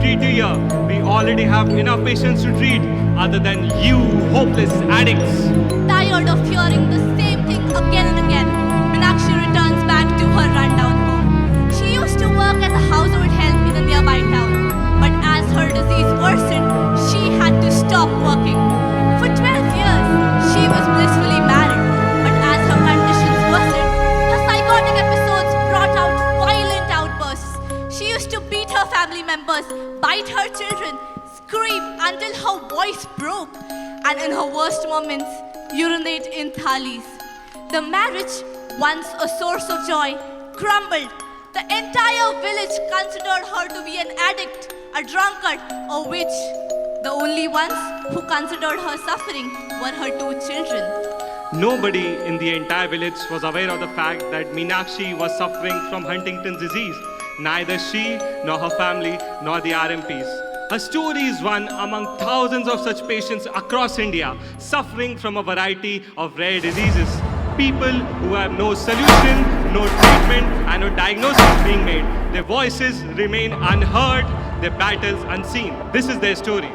treat you here. We already have enough patients to treat other than you hopeless addicts. Tired of hearing the same thing again and again, Meenakshi returns back to her rundown home. She used to work as a household help in a nearby town, but as her disease worsened, she had to stop working. For 12 years, she was blissfully married, but as her conditions worsened, her psychotic episodes brought out violent outbursts. She used to beat her family members, bite her children, scream until her voice broke, and in her worst moments, urinate in thalis. The marriage, once a source of joy, crumbled. The entire village considered her to be an addict, a drunkard, a witch. The only ones who considered her suffering were her two children. Nobody in the entire village was aware of the fact that Meenakshi was suffering from Huntington's disease. Neither she, nor her family, nor the RMPs. Her story is one among thousands of such patients across India, suffering from a variety of rare diseases. People who have no solution, no treatment, and no diagnosis being made. Their voices remain unheard, their battles unseen. This is their story.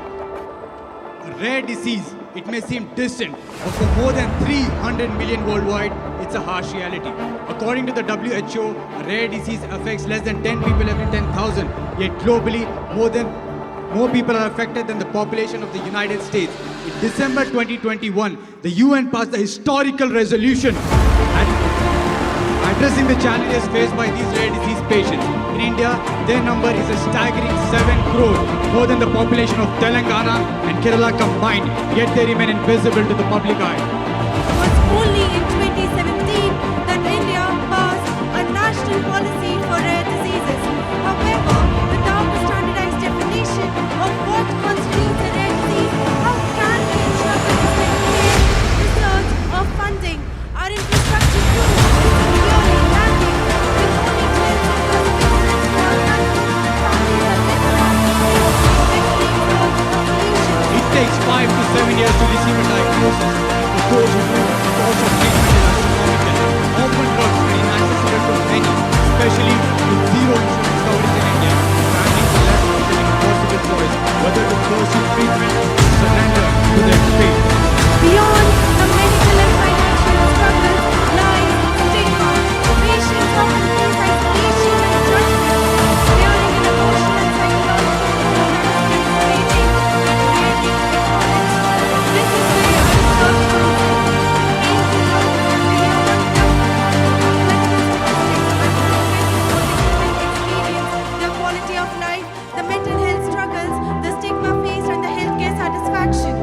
A rare disease, it may seem distant, but for more than 300 million worldwide, it's a harsh reality. According to the WHO, a rare disease affects less than 10 people every 10,000. Yet globally, more people are affected than the population of the United States. In December 2021, the UN passed a historical resolution addressing the challenges faced by these rare disease patients. In India, their number is a staggering 7 crore, more than the population of Telangana and Kerala combined, yet they remain invisible to the public eye. It was only in 2017 that India passed a national policy for rare diseases. However, without a standardized definition of what constitutes a rare disease, how can we ensure that care, research or funding our infrastructure tools is clearly lacking with only 12 It takes 5 to 7 years to receive a diagnosis. For those who know, the cost of treatment is astronomical. Often drugs are inaccessible to many, especially with zero insurance coverage in India. Families are left with an impossible choice whether to pursue treatment or surrender to their fate. Beyond the medical and financial struggles lies stigma. Patients often face isolation and judgment, bearing an emotional and psychological toll that is devastating and rarely acknowledged. This is where our research comes in. Aim to look beyond the quality of life, the mental health struggles, the stigma faced, and the healthcare satisfaction.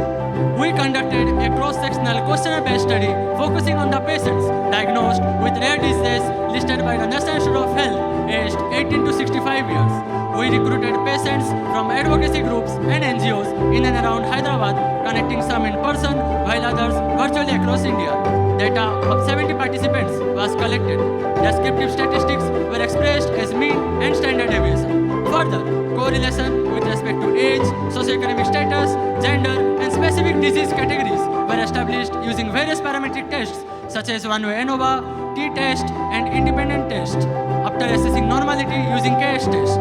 We conducted a cross-sectional questionnaire-based study focusing on the patients diagnosed with rare diseases listed by the National Institute of Health aged 18 to 65 years. We recruited patients from advocacy groups and NGOs in and around Hyderabad, connecting some in person while others virtually across India. Data of 70 participants was collected. Descriptive statistics were expressed as mean and standard deviation. Further, correlation with respect to age, socioeconomic status, gender, and specific disease categories were established using various parametric tests such as one-way ANOVA, t-test, and independent test, after assessing normality using KS test.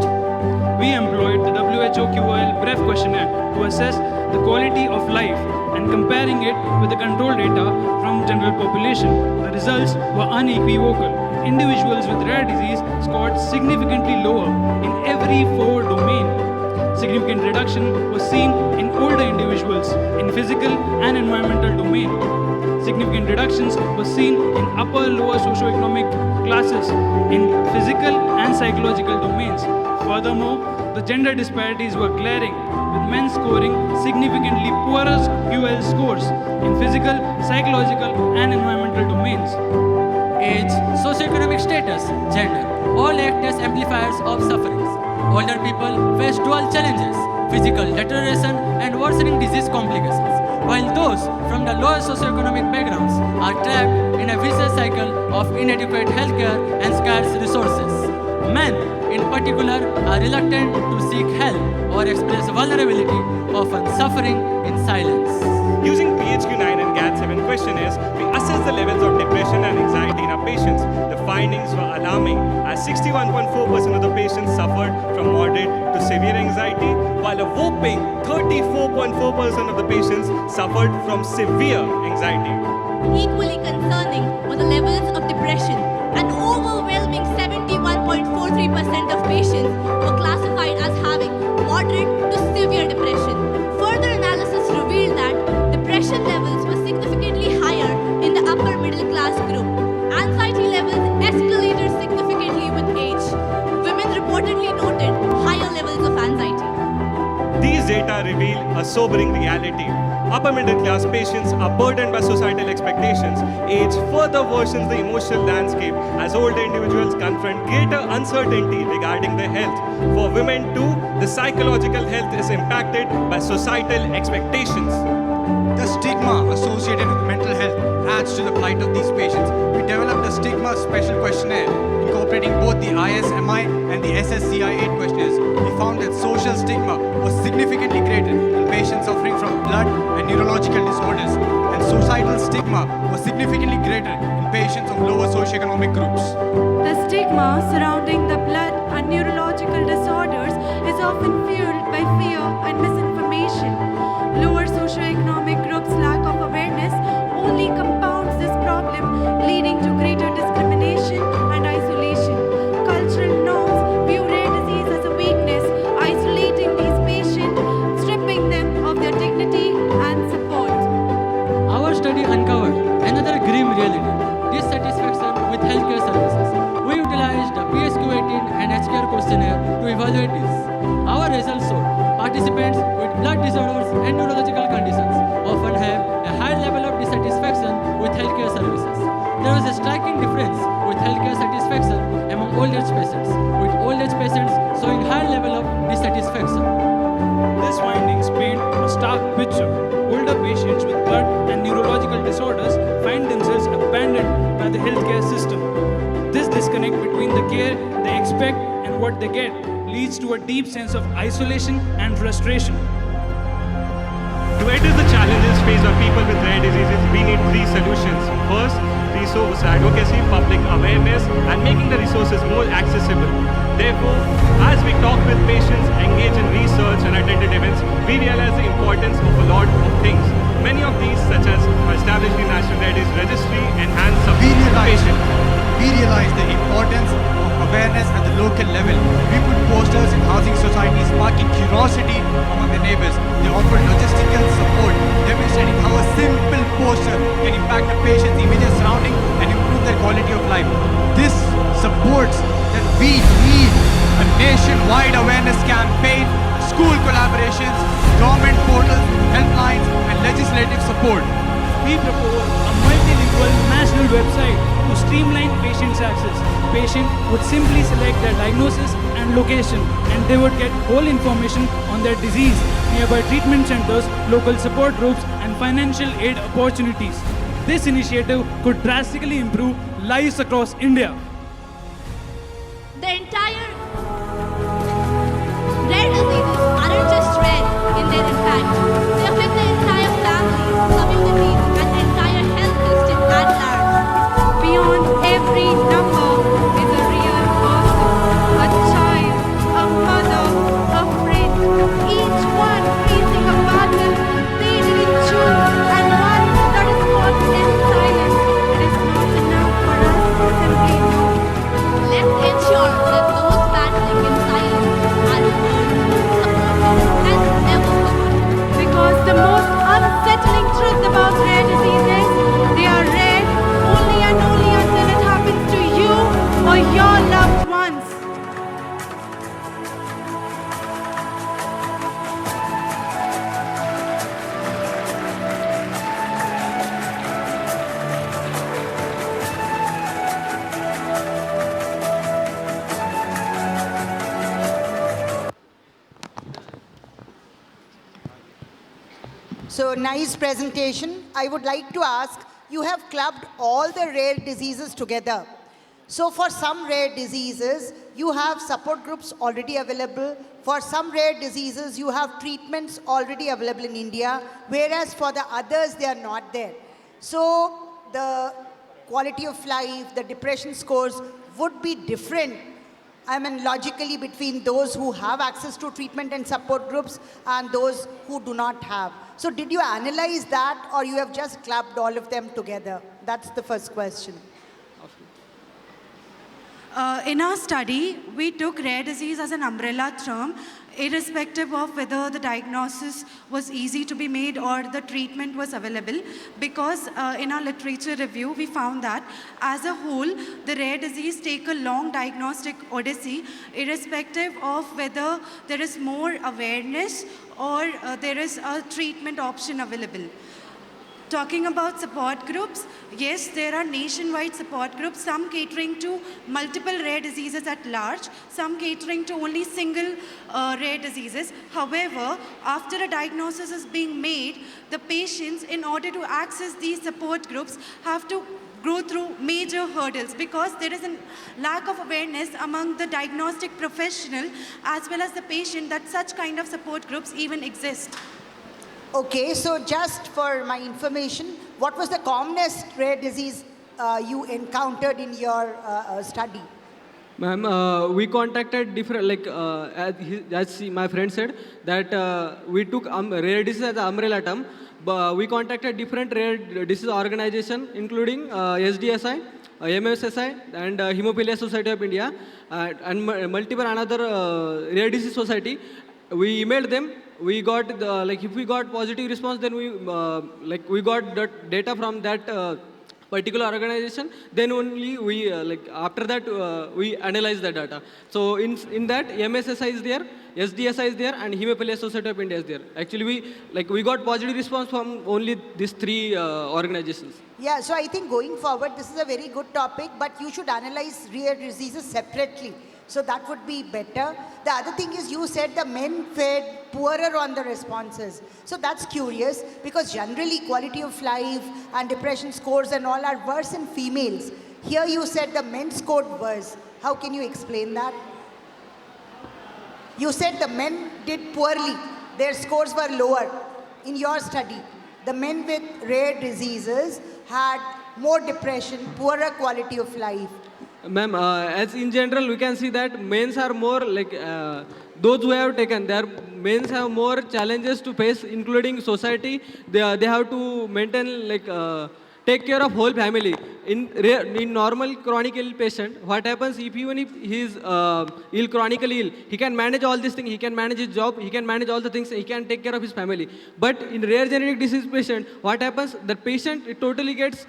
We employed the WHO QOL BREF questionnaire to assess the quality of life and comparing it with the control data from general population. The results were unequivocal. Individuals with rare disease scored significantly lower in every 4 domain. Significant reduction was seen in older individuals in physical and environmental domain. Significant reductions were seen in upper lower socioeconomic classes in physical and psychological domains. Furthermore, the gender disparities were glaring, with men scoring significantly poorer QL scores in physical, psychological, and environmental domains. Age, socioeconomic status, gender, all act as amplifiers of sufferings. Older people face dual challenges, physical deterioration and worsening disease complications, while those from the lower socioeconomic backgrounds are trapped in a vicious cycle of inadequate healthcare and scarce resources. Men, in particular, are reluctant to seek help or express vulnerability, often suffering in silence. Using PHQ-9 and GAD-7 questionnaires, we assess the levels of depression and anxiety in our patients. The findings were alarming, as 61.4% of the patients suffered from moderate to severe anxiety, while a whopping 34.4% of the patients suffered from severe anxiety. Equally concerning were the levels of depression. An overwhelming 71.43% of patients were classified as having moderate to severe depression. Further analysis revealed that depression levels were significantly higher in the upper middle class group. Anxiety levels escalated significantly with age. Women reportedly noted higher levels of anxiety. These data reveal a sobering reality. Upper middle class patients are burdened by societal expectations. Age further worsens the emotional landscape as older individuals confront greater uncertainty regarding their health. For women too, the psychological health is impacted by societal expectations. The stigma associated with mental health adds to the plight of these patients. We developed a stigma special questionnaire incorporating both the ISMI and the SSCI-8 questionnaires. We found that social stigma was significantly greater in patients suffering from blood and neurological disorders, and societal stigma was significantly greater in patients of lower socioeconomic groups. The stigma surrounding the blood and neurological disorders is often fueled by fear and misinformation. Lower socioeconomic groups' lack of awareness only compounds this problem, leading to greater discrimination and isolation. Cultural norms view rare disease as a weakness, isolating these patients, stripping them of their dignity and support. Our study uncovered another grim reality: dissatisfaction with healthcare services. We utilized the PSQ-18 and HCR questionnaire to evaluate this. Our results showed participants with blood disorders and neurological conditions often have a high level of dissatisfaction with healthcare services. There was a striking difference with healthcare satisfaction among old age patients, with old age patients showing high level of dissatisfaction. These findings paint a stark picture. Older patients with blood and neurological disorders find themselves abandoned by the healthcare system. This disconnect between the care they expect and what they get leads to a deep sense of isolation and frustration. To address the challenges faced by people with rare diseases, we need three solutions. First, resource advocacy, public awareness, and making the resources more accessible. Therefore, as we talk with patients, engage in research, and attended events, we realize the importance of a lot of things. Many of these, such as establishing the National Rare Disease Registry, enhance support to the patient. We realize the importance of awareness at the local level. We put posters in housing societies sparking curiosity among the neighbors. They offer logistical support, demonstrating how a simple poster can impact a patient's immediate surrounding and improve their quality of life. This supports that we need a nationwide awareness campaign, school collaborations, government portals, helplines, and legislative support. We propose a multilingual national website to streamline patients' access. Patient would simply select their diagnosis and location, and they would get whole information on their disease, nearby treatment centers, local support groups, and financial aid opportunities. This initiative could drastically improve lives across India. The entire rare diseases aren't just rare in their impact. They affect the entire family, communities, and the entire health system at large. Beyond every number is a real person, a child, a mother, a friend, each one facing a battle they didn't choose, and one that is fought in silence. It is not enough for us to simply know. Let's ensure that those battling in silence are heard, supported, and never forgotten. Because the most unsettling truth about rare diseases, they are rare only and only until it happens to you or your loved ones. So nice presentation. I would like to ask, you have clubbed all the rare diseases together. So for some rare diseases, you have support groups already available. For some rare diseases, you have treatments already available in India, whereas for the others, they are not there. So the quality of life, the depression scores would be different, I mean, logically between those who have access to treatment and support groups and those who do not have. So did you analyze that, or you have just clubbed all of them together? That's the first question. In our study, we took rare disease as an umbrella term, irrespective of whether the diagnosis was easy to be made or the treatment was available, because in our literature review, we found that as a whole, the rare disease take a long diagnostic odyssey, irrespective of whether there is more awareness or there is a treatment option available. Talking about support groups, yes, there are nationwide support groups, some catering to multiple rare diseases at large, some catering to only single rare diseases. However, after a diagnosis is being made, the patients, in order to access these support groups, have to go through major hurdles because there is a lack of awareness among the diagnostic professional as well as the patient that such kind of support groups even exist. Okay, so just for my information, what was the commonest rare disease you encountered in your study? Ma'am, we contacted different, like, my friend said, that we took rare disease as an umbrella term. We contacted different rare disease organization, including SDSI, MSSI, and Hemophilia Society of India, and multiple another rare disease society. We emailed them. We got if we got positive response, then we got the data from that particular organization. Then only we after that we analyze the data. So in that MSSI is there, SDSI is there, and Hemophilia Society of India is there. Actually, we got positive response from only these three organizations. Yeah, so I think going forward, this is a very good topic, but you should analyze rare diseases separately. So that would be better. The other thing is, you said the men fared poorer on the responses. So that's curious, because generally quality of life and depression scores and all are worse in females. Here you said the men scored worse. How can you explain that? You said the men did poorly. Their scores were lower in your study. The men with rare diseases had more depression, poorer quality of life. Ma'am, as in general, we can see that men's are more those who have taken, their men's have more challenges to face, including society. They have to maintain, take care of whole family. In normal chronic ill patient, what happens even if he is chronically ill, he can manage all these things, he can manage his job, he can manage all the things, he can take care of his family. But in rare genetic disease patient, what happens? The patient totally gets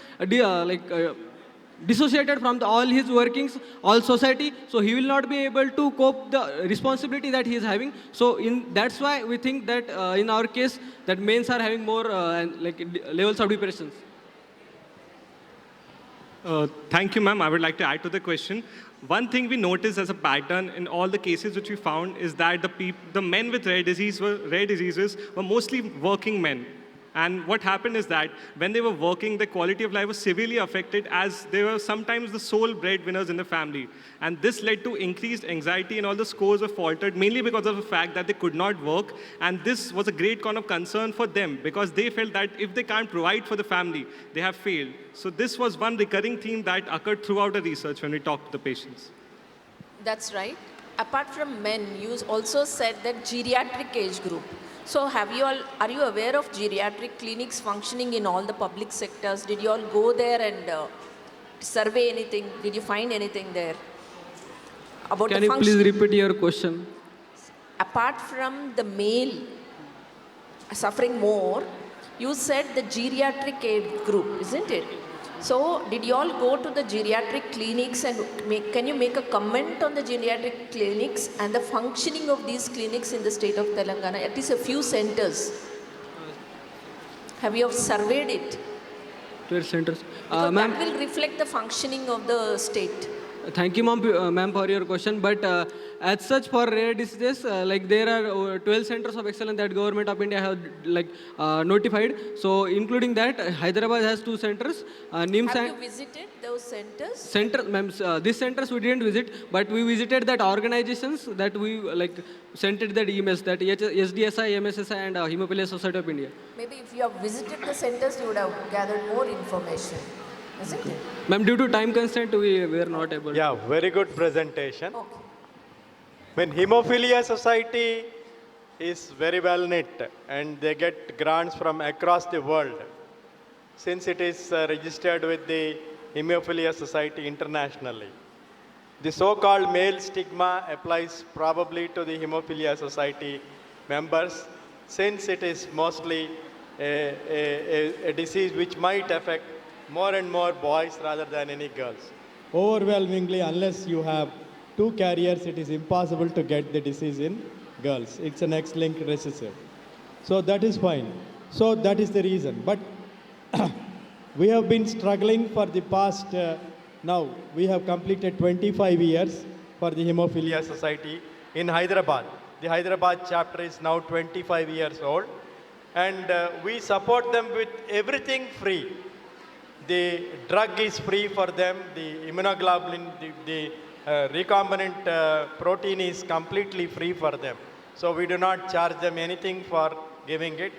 dissociated from all his workings, all society, so he will not be able to cope the responsibility that he is having. So that's why we think that in our case that males are having more levels of depressions. Thank you, ma'am. I would like to add to the question. One thing we noticed as a pattern in all the cases which we found is that the men with rare diseases were mostly working men. And what happened is that when they were working, the quality of life was severely affected, as they were sometimes the sole breadwinners in the family. And this led to increased anxiety, and all the scores were faltered, mainly because of the fact that they could not work. And this was a great kind of concern for them, because they felt that if they can't provide for the family, they have failed. So this was one recurring theme that occurred throughout the research when we talked to the patients. That's right. Apart from men, you also said that geriatric age group. So are you aware of geriatric clinics functioning in all the public sectors? Did you all go there and survey anything? Did you find anything there about Can the you function? please repeat your question? Apart from the male suffering more, you said the geriatric age group, isn't it? So did you all go to the geriatric clinics, and can you make a comment on the geriatric clinics and the functioning of these clinics in the state of Telangana? At least a few centers. Have you surveyed it? 12 centers. Because Ma'am, that will reflect the functioning of the state. thank you, ma'am, for your question. But as such, for rare diseases, there are 12 centers of excellence that Government of India have notified. So, including that, Hyderabad has 2 centers. NIMS Have you visited those centers? Ma'am, these centers we didn't visit, but we visited that organizations that we sent it that emails, that SDSI, MSSI, and Hemophilia Society of India. Maybe if you have visited the centers, you would have gathered more information. isn't it? Ma'am, due to time constraint, we were not able to. Yeah, very good presentation. When Hemophilia Society is very well knit and they get grants from across the world, since it is registered with the Hemophilia Society internationally. The so-called male stigma applies probably to the Hemophilia Society members, since it is mostly a disease which might affect more and more boys rather than any girls. Overwhelmingly, unless you have two carriers, it is impossible to get the disease in girls. It's an X-linked recessive. So that is fine. So that is the reason. But we have been struggling for the past, now we have completed 25 years for the Hemophilia Society in Hyderabad. The Hyderabad chapter is now 25 years old, and we support them with everything free. The drug is free for them, the immunoglobulin, the recombinant protein is completely free for them. So we do not charge them anything for giving it.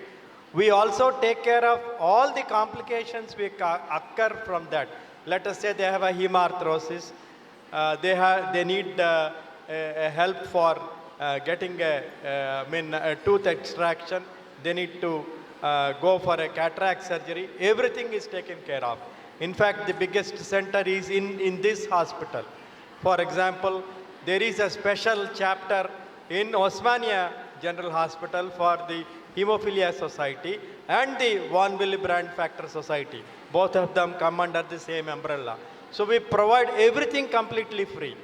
We also take care of all the complications which occur from that. Let us say they have a hemarthrosis, they need help for getting a tooth extraction, they need to go for a cataract surgery. Everything is taken care of. In fact, the biggest center is in this hospital. For example, there is a special chapter in Osmania General Hospital for the Hemophilia Society and the Von Willebrand Factor Society. Both of them come under the same umbrella. So we provide everything completely free.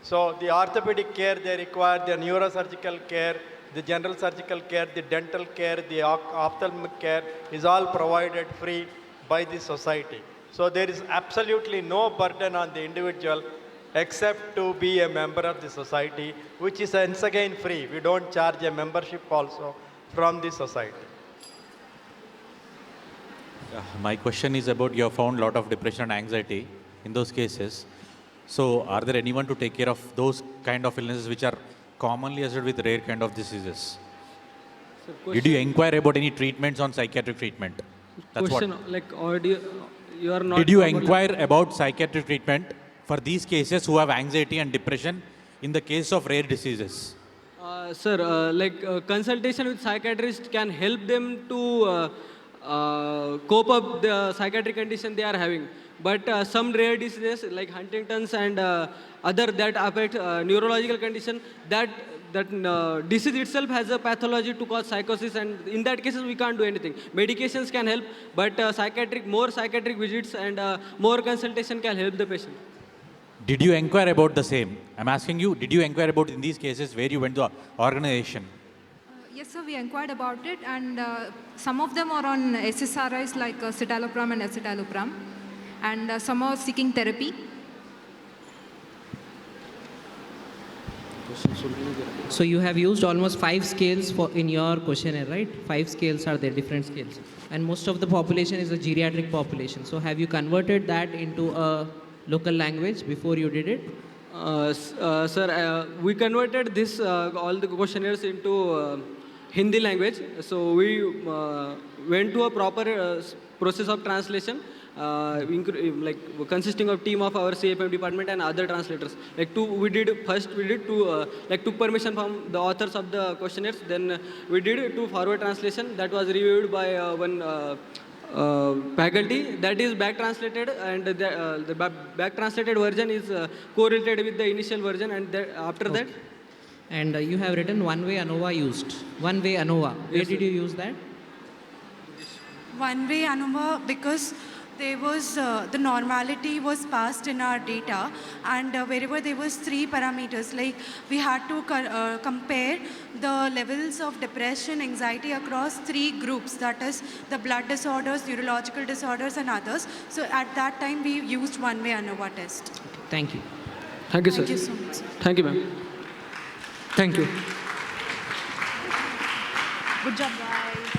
So the orthopedic care they require, the neurosurgical care, the general surgical care, the dental care, the ophthalmic care is all provided free by the society. So there is absolutely no burden on the individual except to be a member of the society, which is once again free. We don't charge a membership also from the society. My question is about you have found a lot of depression and anxiety in those cases. So are there anyone to take care of those kind of illnesses which are commonly associated with rare kind of diseases? Sir, Did you inquire about any treatments on psychiatric treatment? That's question what. like, or do you are not. Did you properly- inquire about psychiatric treatment for these cases who have anxiety and depression in the case of rare diseases? Sir, consultation with psychiatrist can help them to cope up the psychiatric condition they are having. But some rare diseases like Huntington's and other that affect neurological condition, that disease itself has a pathology to cause psychosis, and in that cases we can't do anything. Medications can help, but more psychiatric visits and more consultation can help the patient. Did you inquire about the same? I'm asking you, did you inquire about in these cases where you went to organization? Yes, sir, we inquired about it, and some of them are on SSRIs like citalopram and escitalopram, and some are seeking therapy. So you have used almost 5 scales in your questionnaire, right? 5 scales are there, different scales. And most of the population is a geriatric population. So have you converted that into a local language before you did it? Sir, we converted this all the questionnaires into Hindi language. So we went to a proper process of translation, consisting of team of our CFM department and other translators. Took permission from the authors of the questionnaires. Then we did to forward translation that was reviewed by one faculty, that is back translated, and the back translated version is correlated with the initial version, and after that. And you have written one-way ANOVA used. One-way ANOVA. Where did you use that? One-way ANOVA, because there was the normality was passed in our data, and wherever there was 3 parameters, like we had to compare the levels of depression, anxiety across 3 groups, that is the blood disorders, neurological disorders and others. So at that time we used one-way ANOVA test. Thank you. Thank you, sir. Thank you so much. Thank you, ma'am. Thank you. Good job, guys.